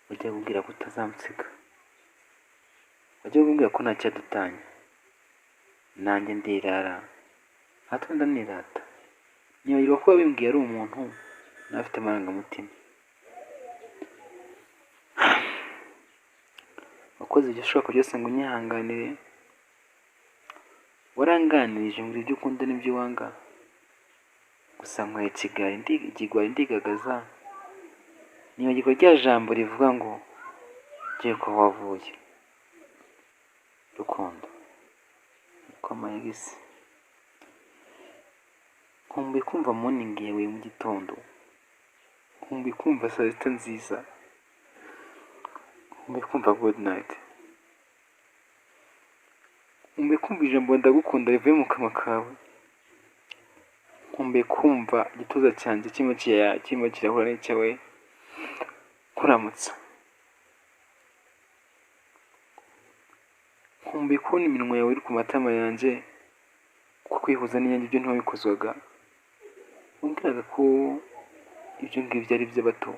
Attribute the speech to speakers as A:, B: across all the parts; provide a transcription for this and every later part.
A: ujya kubwira ko utazamusiga, ujya kubwira ko nta cyadutanya, nanjye ndirara hato ndanirata, nibagirwa ko wabimbwiye ari umuntu nawe afite amarangamutima. Wakoze ibyo ushoboka byose ngo unyihanganire, waranganirije ngo ibyo ukunda n'ibyo wanga, gusa nkwaye ikigwari ndigagaza, nibagirwa rya jambo rivuga ngo ugiye ko wavuye. Rukundo niko amayegisi, nkumbuye kumva morning yawe mu gitondo, nkumbuye kumva saa sita nziza, nkumbuye kumva good night, nkumbuye kumva ijambo ndagukunda rivuye mu kanwa kawe, nkumbuye kumva igituza cyanjye kirimo kirahura n'icyawe kuramutsa, nkumbuye kubona iminwa yawe iri ku matama yanjye, kuko kwihuza n'iyanjye ibyo ntiwabikozwaga, wambwiraga ko ibyo ngibyo ari iby'abato,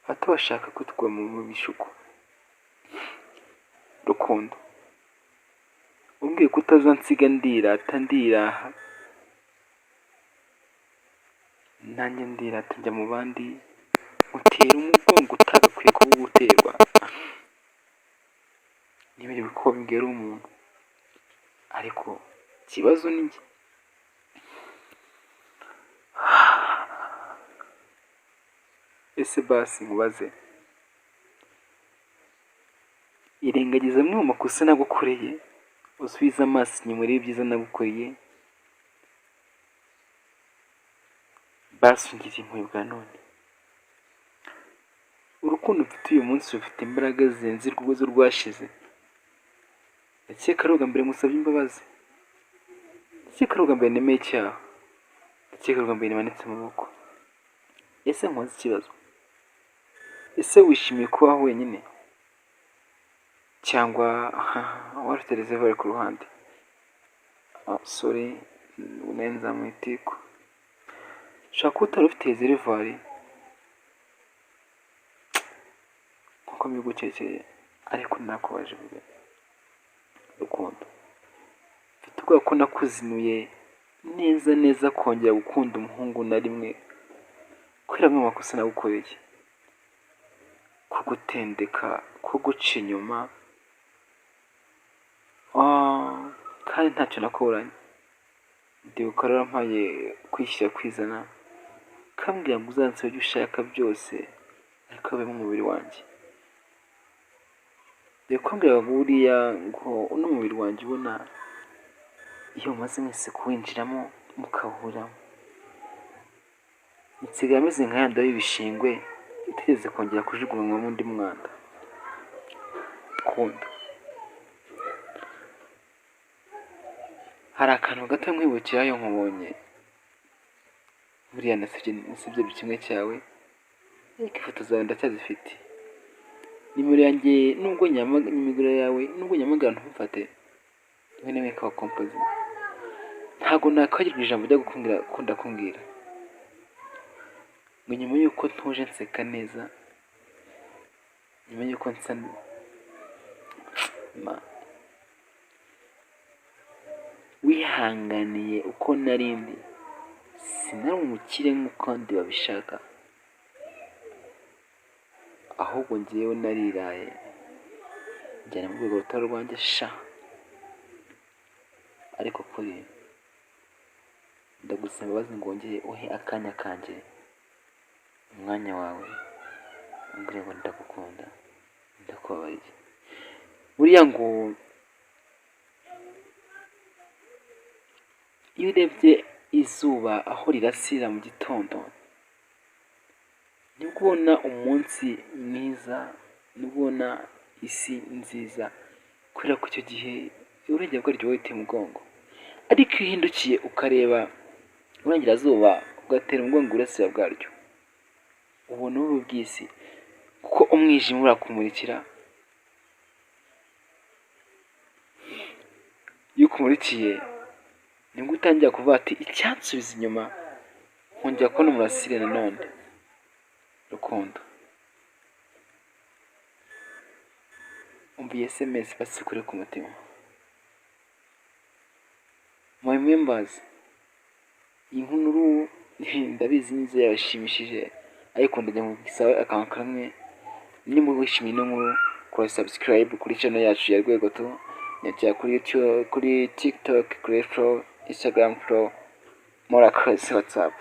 A: bato bashaka kutugwa mu bishuko. Rukundo, umbwiye ko utazansiga ndirata ndiraha, nanjye ndirata njya mu bandi, utera umugongo utagakwiye kuba uterwa. Nibagirwe ko wabimbwiye ari umuntu, ariko ikibazo ni njye. Ese basi nkubaze, irengagiza amwe mu makosa nagukoreye, usubize amaso inyuma urebe ibyiza nagukoreye, basi ungirire impuhwe bwa none. Urukundo mfite uyu munsi rufite imbaraga zirenze urwo rwashize. Ndakeka ari ubwa mbere musabye imbabazi, ndakeka ari ubwa mbere nemeye icyaha, ndakeka ari ubwa mbere nimanitse amaboko. Ese nkubaze ikibazo, ese wishimiye kubaho wenyine, cyangwa warufite reservoir ku ruhande? Sorry, unenza mu itiko, ushobora kuba utari ufite reservoir nkuko mbigukekeye, ariko nakubaje vuba. Rukundo, mfite ubwoba ko nakuzinuye neza kongera gukunda umuhungu na rimwe, kubera amwe mu makosa nagukoreye, kugutendeka, kuguca inyuma, kandi ntacyo nakuranye. Ndibuka rero mpaye kwishyira kwizana, kambwira ngo uzansaba ibyo ushaka byose, ariko abe mu mubiri wanjye. Dore kwambwira buriya ngo uno mubiri wanjye ubona, iyo umaze mwese kuwinjiramo mukahuramo, nsigaye ameze nka ya ndobo y'ibishingwe itegereze kongera kujugunywa mu undi mwanda. Rukundo, hari akantu gato nkwibukirayo nkubonye, buriya nasibye kimwe cyawe, ariko ifoto zawe ndacyazifite. Nimero yanjye nimero yawe nubwo nyamagara ntumfate, rimwe na rimwe ikaba kompozi. Ntabwo nakwagirwa ijambo ryo gukunda kumbwira ngo nyuma y'uko ntuje nseka neza, nyuma y'uko nsa wihanganiye uko narindi, sinari umukire nk'uko abandi babishaka, ahubwo ngewe nariraye njyana mu rwego rutari rwanjye sha. Ariko kuri ndagusaba imbabazi ngo wongere uhe akanya kanjye, umwanya wawe, umbwire ngo ndagukunda, ndakubabariye. Buriya ngo iyo urebye izuba aho rirasira mu gitondo, nibwo ubona umunsi mwiza, nibwo ubona isi nziza, kubera ko icyo gihe urengera bwaryo wahita umugongo. Ariko iyo uhindukiye ukareba uburengerazuba, ugatera umugongo uburasira bwaryo, ubona ububi bw'isi, kuko umwijima urakumurikira. Iyo ukumurikiye nibwo utangira kuvuga ati icyansubiza inyuma nkongera kubona umurasire nanone. Rukundo, umva iyi SMS basi kure ku mutima. My members, iyi nkuru ndabizi neza yabashimishije, ariko ndagira ngo gisabe akantu kamwe, nimba wishimiye ino nkuru kora subscribe kuri channel yacu ya Rwegoto, nyakira kuri YouTube, kuri TikTok, kuri Flow, Instagram Flow, murakoze, WhatsApp.